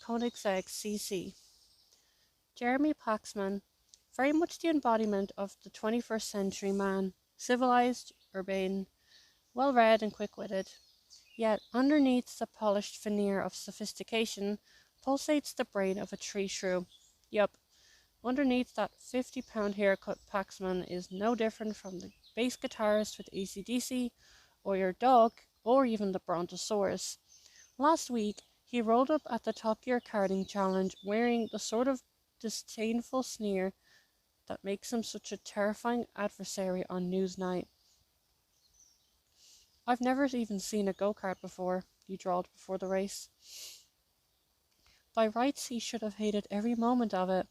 Koenigsegg CC. Jeremy Paxman, very much the embodiment of the 21st century man, civilized, urbane, well-read and quick-witted. Yet underneath the polished veneer of sophistication pulsates the brain of a tree shrew. Yup, underneath that 50-pound haircut, Paxman is no different from the bass guitarist with AC/DC, or your dog, or even the Brontosaurus. Last week, he rolled up at the Top Gear karting challenge wearing the sort of disdainful sneer that makes him such a terrifying adversary on news night. I've never even seen a go-kart before, he drawled before the race. By rights, he should have hated every moment of it.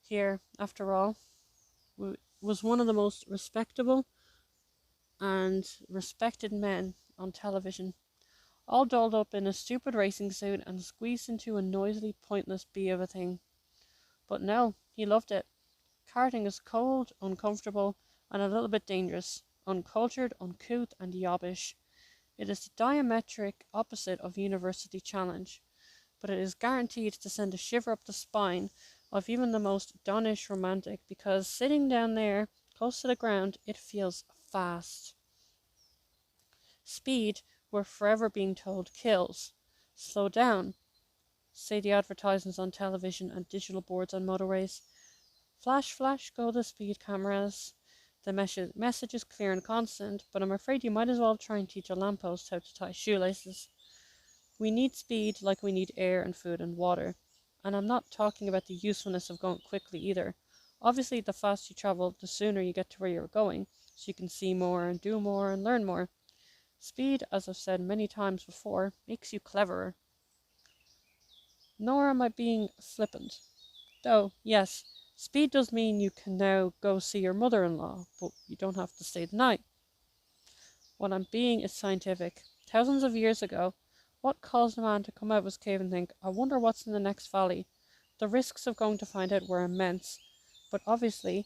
Here, after all, was one of the most respectable and respected men on television, all dolled up in a stupid racing suit and squeezed into a noisily pointless bee of a thing. But no, he loved it. Karting is cold, uncomfortable, and a little bit dangerous, uncultured, uncouth, and yobbish. It is the diametric opposite of University Challenge, but it is guaranteed to send a shiver up the spine of even the most donnish romantic, because sitting down there, close to the ground, it feels fast. Speed, we're forever being told, kills. Slow down, say the advertisements on television and digital boards on motorways. Flash, flash, go the speed cameras. The message is clear and constant, but I'm afraid you might as well try and teach a lamppost how to tie shoelaces. We need speed like we need air and food and water. And I'm not talking about the usefulness of going quickly either. Obviously, the faster you travel, the sooner you get to where you're going, so you can see more and do more and learn more. Speed, as I've said many times before, makes you cleverer. Nor am I being flippant. Though, yes, speed does mean you can now go see your mother-in-law, but you don't have to stay the night. What I'm being is scientific. Thousands of years ago, what caused a man to come out of his cave and think, I wonder what's in the next valley? The risks of going to find out were immense, but obviously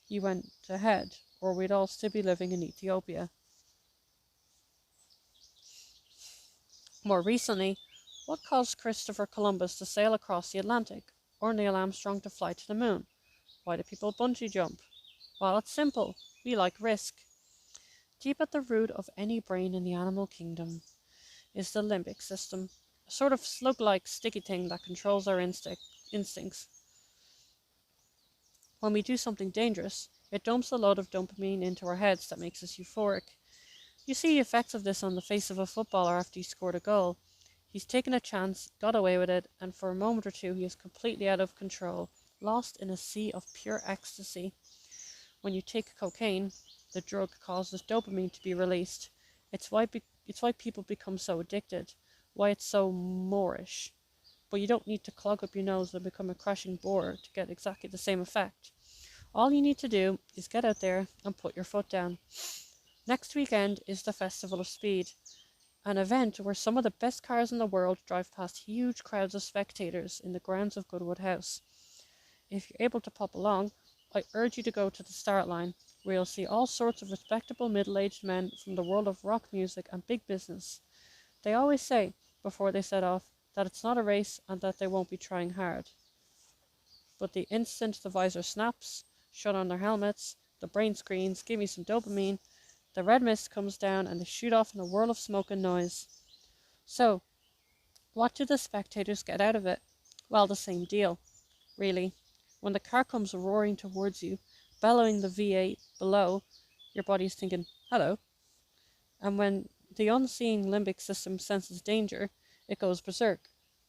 he went ahead, or we'd all still be living in Ethiopia. More recently, what caused Christopher Columbus to sail across the Atlantic, or Neil Armstrong to fly to the moon? Why do people bungee jump? Well, it's simple. We like risk. Deep at the root of any brain in the animal kingdom is the limbic system, a sort of slug-like sticky thing that controls our instincts. When we do something dangerous, it dumps a load of dopamine into our heads that makes us euphoric. You see the effects of this on the face of a footballer after he scored a goal. He's taken a chance, got away with it, and for a moment or two he is completely out of control, lost in a sea of pure ecstasy. When you take cocaine, the drug causes dopamine to be released. It's why people become so addicted, why it's so moreish. But you don't need to clog up your nose and become a crashing bore to get exactly the same effect. All you need to do is get out there and put your foot down. Next weekend is the Festival of Speed, an event where some of the best cars in the world drive past huge crowds of spectators in the grounds of Goodwood House. If you're able to pop along, I urge you to go to the start line, where you'll see all sorts of respectable middle-aged men from the world of rock music and big business. They always say, before they set off, that it's not a race and that they won't be trying hard. But the instant the visor snaps, shut on their helmets, the brain screens, give me some dopamine, the red mist comes down and they shoot off in a whirl of smoke and noise. So, what do the spectators get out of it? Well, the same deal, really. When the car comes roaring towards you, bellowing the V8 below, your body's thinking, hello. And when the unseen limbic system senses danger, it goes berserk.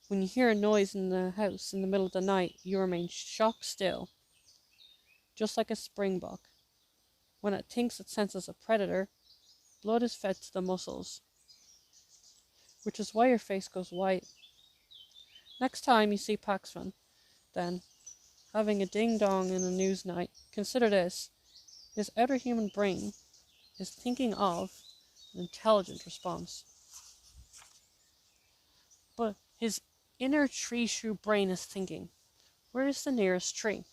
When you hear a noise in the house in the middle of the night, you remain shock still, just like a springbok. When it thinks it senses a predator, blood is fed to the muscles, which is why your face goes white. Next time you see Paxman, then, having a ding-dong in a news night, consider this. His outer human brain is thinking of an intelligent response. But his inner tree shrew brain is thinking, where is the nearest tree?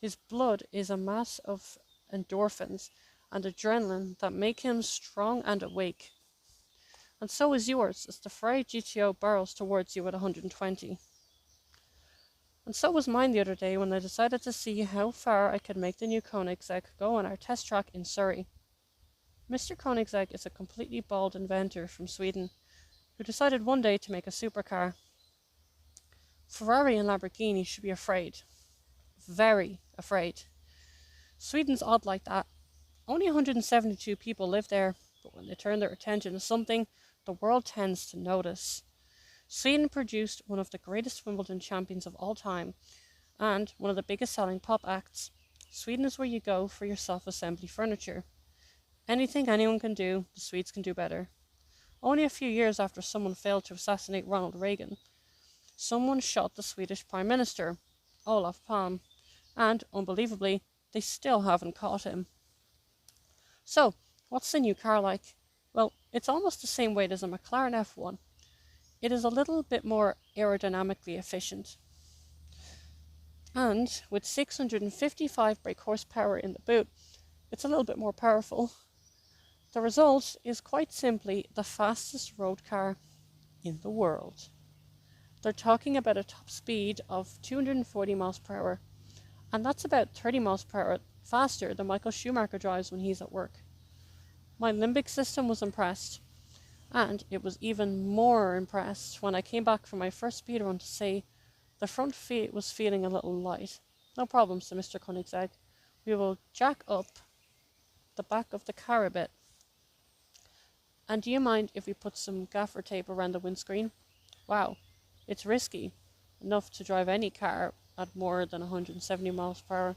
His blood is a mass of endorphins and adrenaline that make him strong and awake. And so is yours as the Ferrari GTO barrels towards you at 120. And so was mine the other day when I decided to see how far I could make the new Koenigsegg go on our test track in Surrey. Mr. Koenigsegg is a completely bald inventor from Sweden who decided one day to make a supercar. Ferrari and Lamborghini should be afraid. Very afraid. Sweden's odd like that. Only 172 people live there, but when they turn their attention to something, the world tends to notice. Sweden produced one of the greatest Wimbledon champions of all time, and one of the biggest selling pop acts. Sweden is where you go for your self-assembly furniture. Anything anyone can do, the Swedes can do better. Only a few years after someone failed to assassinate Ronald Reagan, someone shot the Swedish Prime Minister, Olof Palme, and, unbelievably, they still haven't caught him. So, what's the new car like? Well, it's almost the same weight as a McLaren F1. It is a little bit more aerodynamically efficient. And with 655 brake horsepower in the boot, it's a little bit more powerful. The result is quite simply the fastest road car in the world. They're talking about a top speed of 240 miles per hour, and that's about 30 miles per hour faster than Michael Schumacher drives when he's at work. My limbic system was impressed, and it was even more impressed when I came back from my first speed run to say the front feet was feeling a little light. No problem, said Mr. Koenigsegg. We will jack up the back of the car a bit. And do you mind if we put some gaffer tape around the windscreen? Wow, it's risky enough to drive any car at more than 170 miles per hour,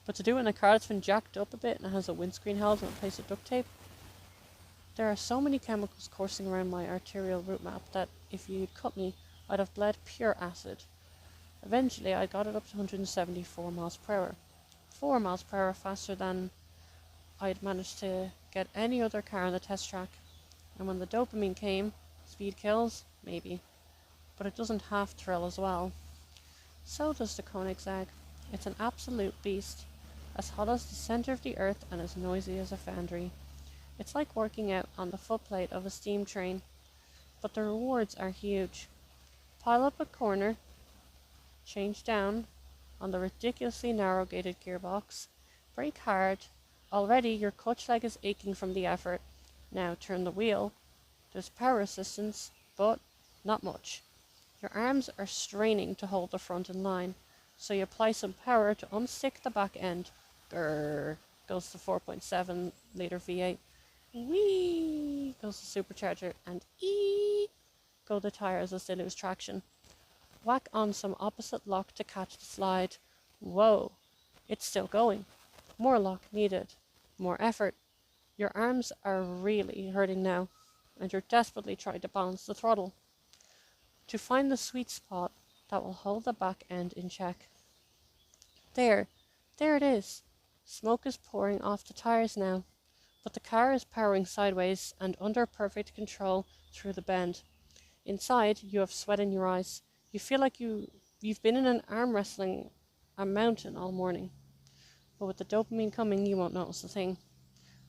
but to do it in a car that's been jacked up a bit and has a windscreen held in place of duct tape? There are so many chemicals coursing around my arterial route map that if you'd cut me, I'd have bled pure acid. Eventually, I got it up to 174 miles per hour. 4 miles per hour faster than I'd managed to get any other car on the test track. And when the dopamine came, speed kills? Maybe. But it doesn't half thrill as well. So does the Koenigsegg. It's an absolute beast, as hot as the centre of the earth and as noisy as a foundry. It's like working out on the footplate of a steam train, but the rewards are huge. Pile up a corner, change down on the ridiculously narrow-gated gearbox, brake hard. Already your clutch leg is aching from the effort. Now turn the wheel. There's power assistance, but not much. Your arms are straining to hold the front in line, so you apply some power to unstick the back end. Grrr, goes the 4.7 litre V8. Whee, goes the supercharger, and ee, go the tires as they lose traction. Whack on some opposite lock to catch the slide. Whoa, it's still going. More lock needed. More effort. Your arms are really hurting now, and you're desperately trying to balance the throttle to find the sweet spot that will hold the back end in check. There it is. Smoke is pouring off the tires now, but the car is powering sideways and under perfect control through the bend. Inside, you have sweat in your eyes. You feel like you've been in an arm wrestling a mountain all morning. But with the dopamine coming, you won't notice a thing.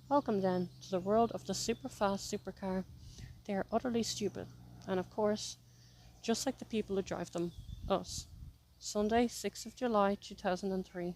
Welcome then to the world of the super fast supercar. They are utterly stupid, and of course, just like the people who drive them, us. Sunday, 6th of July, 2003.